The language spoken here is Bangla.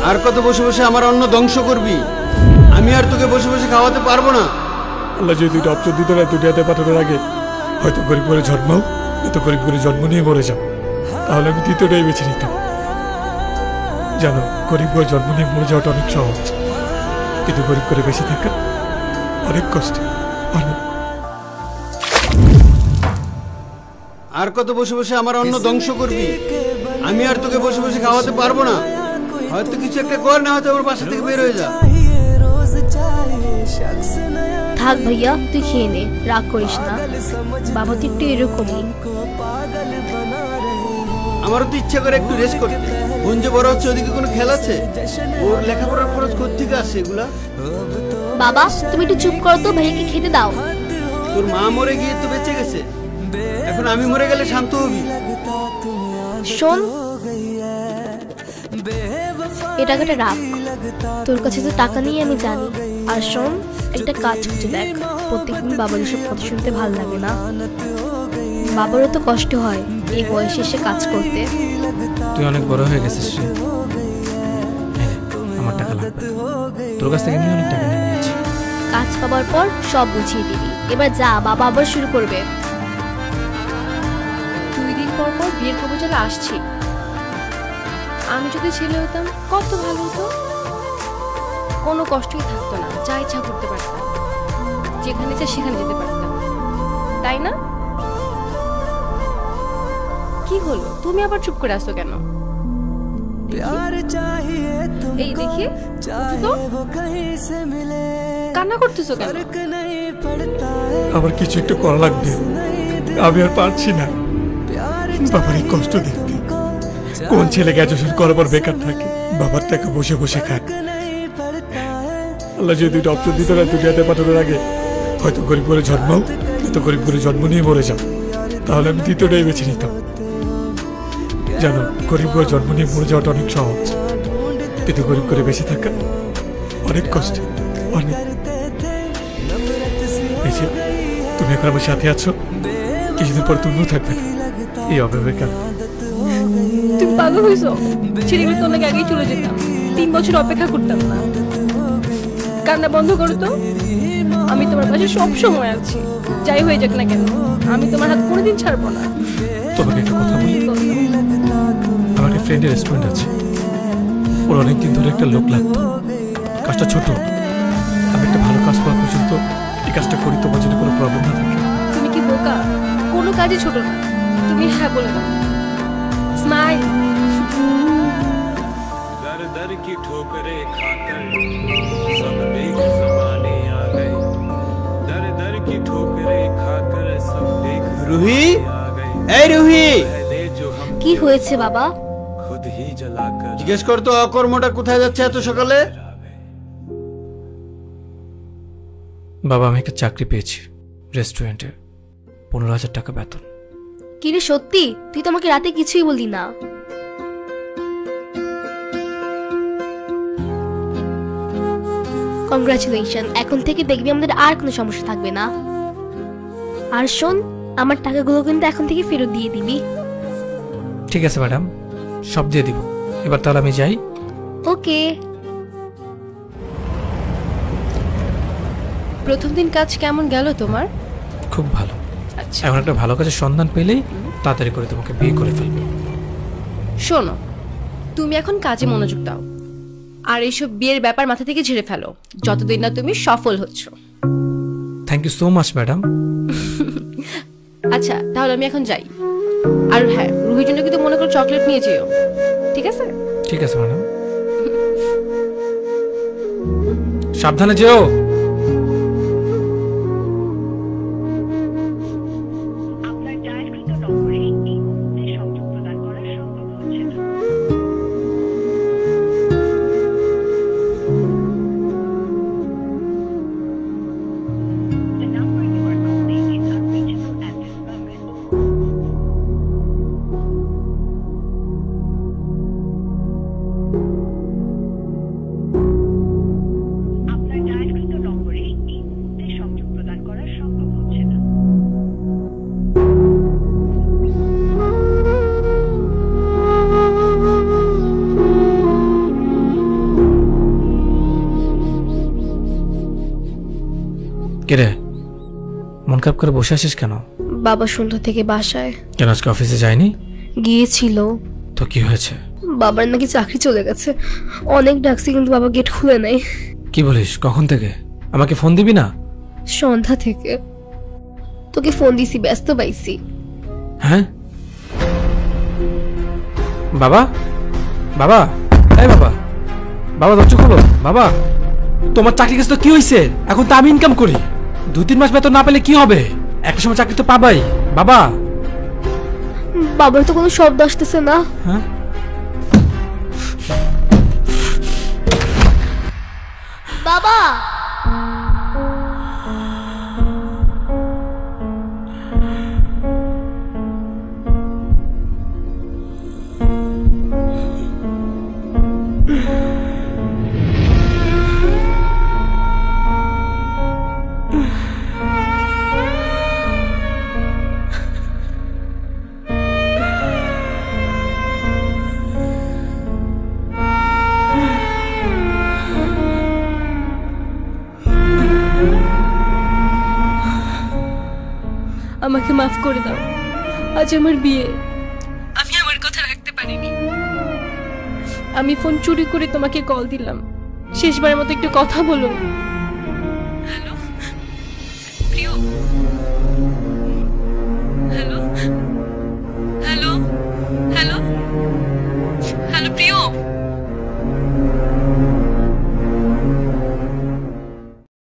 আর কত বসে বসে আমার অন্ন ধ্বংস করবি? আমি আর তোকে বসে বসে খাওয়াতে পারবো না। আল্লাহ যদি দুইটা অপশন দিত না, দুনিয়াতে পাঠানোর আগে হয়তো গরিব করে জন্মাও, হয়তো গরিব করে জন্ম নিয়ে মরে যাও, তাহলে আমি দ্বিতীয়টাই বেছে নিতাম। জানো, গরিব করে জন্ম নিয়ে মরে যাওয়াটা অনেক সহজ, কিন্তু গরিব করে বেঁচে থাকা অনেক কষ্ট, অনেক। আর কত বসে বসে আমার অন্ন ধ্বংস করবি? আমি আর তোকে বসে বসে খাওয়াতে পারবো না। হয়তো কিছু একটা কর, না হয়তো আমার বাসা থেকে বের হয়ে যা। থাক ভাইয়া, তুই খেয়ে নে, রাগ করিস না। বাবা তো একটু এরকমই। আমারও তো ইচ্ছা করে একটু রেস্ট করতে। বোন যে বড় হচ্ছে, ওদিকে কোনো খেয়াল আছে? ওর লেখাপড়ার খরচ কোত্থেকে আসে এগুলা? বাবা তুমি একটু চুপ করো তো, ভাইয়াকে খেতে দাও। তোর মা মরে গিয়ে তো বেঁচে গেছে, এখন আমি মরে গেলে শান্ত হবি? শোন, এই টাকাটা রাখ, তোর কাছে তো টাকা নেই আমি জানি। আর শোন, একটা কাজ খুঁজে দেখ। প্রত্যেকদিন বাবার এসব কথা শুনতে ভাল লাগে না। বাবারও তো কষ্ট হয় এই বয়সে এসে কাজ করতে। তুই অনেক বড় হয়ে গেছিস রে, আমার টাকা লাগবে, তোর কাছ থেকে আমি অনেক টাকা নিয়ে নিয়েছি। কাজ পাবার পর সব বুঝিয়ে দিবি। এবার যা, বাবা আবার শুরু করবে। 2 দিন পর পর বিয়ের প্রপোজাল আসছি। আমি যদি ছেলে হতাম কত ভালো হতো, কোনো কষ্টই থাকতো না, যা ইচ্ছা করতে পারতাম, যেখানে যা সেখানে যেতে পারতাম, তাই না? কি হলো, তুমি আবার চুপ করে আসছো কেন? এই দেখি, কান্না করতেছো কেন? আমার কিছু একটু করা লাগবে, আমি আর পারছি না বাবার এই কষ্ট দেখতে। কোন ছেলে গ্র্যাজুয়েশন করার পর বেকার থাকে, বাবার টাকা বসে বসে খায়। আল্লাহ যদি দুইটা অপশন দিত না, দুনিয়াতে পাঠানোর আগে হয়তো গরিব করে জন্মাও, হয়তো গরিব করে জন্ম নিয়ে মরে যাও, তাহলে আমি দ্বিতীয়টাই বেছে নিতাম। জানো, গরিব করে জন্ম নিয়ে মরে যাওয়াটা অনেক সহজ, কিন্তু গরিব করে বেঁচে থাকা অনেক কষ্ট, অনেক। তুমি এখন আমার সাথে আছো, কিছুদিন পর তুমিও থাকবে না এই অভাবের কারণে। তুমি পাগল হয়েছো? ছেলেগুলো তো অনেক আগেই চলে যেতাম, 3 বছর অপেক্ষা করতাম না। কান্না বন্ধ করো তো, আমি তোমার পাশে সব সময় আছি, যাই হয়ে যাক না কেন, আমি তোমার হাত কোনোদিন ছাড়বো না। তোমাকে একটা কথা বলি, আমার একটা ফ্রেন্ডের রেস্টুরেন্ট আছে, ওর অনেকদিন ধরে একটা লোক লাগতো। কাজটা ছোট, আমি একটা ভালো কাজ করা পর্যন্ত এই কাজটা করি, তোমার জন্য কোনো প্রবলেম না থাকে। তুমি কি বোকা? কোনো কাজই ছোট না, তুমি হ্যাঁ বলে দাও। স্মাইল। दर दर की ठोकरें खाकर सब देख ज़माने आ गए, दर दर की ठोकरें खाकर सब देख রুহি, आ गए। এই রুহি, पहले जो हम কি হয়েছে বাবা? खुद ही जलाकर জিজ্ঞেস কর তো অকর্মটা কোথায় যাচ্ছে এত সকালে? বাবা, আমি একটা চাকরি পেয়েছি রেস্টুরেন্টে, 15,000 টাকা বেতন। কি রে সত্যি? তুই তো আমাকে রাতে কিছুই বললি না। কংগ্রাচুলেশন, এখন থেকে দেখবি আমাদের আর কোনো সমস্যা থাকবে না। আর শোন, আমার টাকাগুলো কিন্তু এখন থেকে ফেরত দিয়ে দিবি। ঠিক আছে ম্যাডাম, সব দিয়ে দিব। এবার তাহলে আমি যাই। ওকে। প্রথম দিন কাজ কেমন গেল তোমার? খুব ভালো। আচ্ছা, এখন একটা ভালো কাজের সন্ধান পেলেই তাড়াতাড়ি করে তোমাকে বিয়ে করে ফেলবো। শোনো, তুমি এখন কাজে মনোযোগ দাও, আর এইসব বিয়ের ব্যাপার মাথা থেকে ঝেড়ে ফেলো, যতদিন না তুমি সফল হচ্ছ। Thank you so much madam. আচ্ছা, তাহলে আমি এখন যাই। আর হ্যাঁ, রুহির জন্য কিন্তু মনে করো চকলেট নিয়ে যেও, ঠিক আছে? ঠিক আছে ম্যাডাম, সাবধানে যেও। আপনার ডায়ালকৃত নম্বরে এই মুহূর্তে সংযোগ প্রদান করা সম্ভব হচ্ছে না। The number you are calling is unreachable at this moment. আপনার ডায়ালকৃত রে মন খারাপ করে বসে আছিস কেন? বাবা সন্ধ্যা থেকে বাসায় কেন আজকে অফিসে যায়নি? গিয়েছিল। তো কি হয়েছে? বাবার নাকি চাকরি চলে গেছে। অনেক ডাকছি কিন্তু বাবা গেট খুলে নাই। কি বলিস? কখন থেকে? আমাকে ফোন দিবি না? সন্ধ্যা থেকে তোকে ফোন দিছি, ব্যস্ত পাইছি। হ্যাঁ বাবা, বাবা, এই বাবা, বাবা দরজা খোলো। বাবা, তোমার চাকরি কাছে তো কি হয়েছে? এখন তো আমি ইনকাম করি, 2-3 মাস বেতন না পেলে কি হবে? একটা সময় চাকরি তো পাবাই। বাবা, বাবার তো কোনো শব্দ আসতেছে না। হ্যাঁ বাবা, আমাকে মাফ করে দাও। আজ আমার বিয়ে, আমি আমার কথা রাখতে পারিনি। আমি ফোন চুরি করে তোমাকে কল দিলাম, শেষবারের মতো একটু কথা বলো। হ্যালো প্রিয়,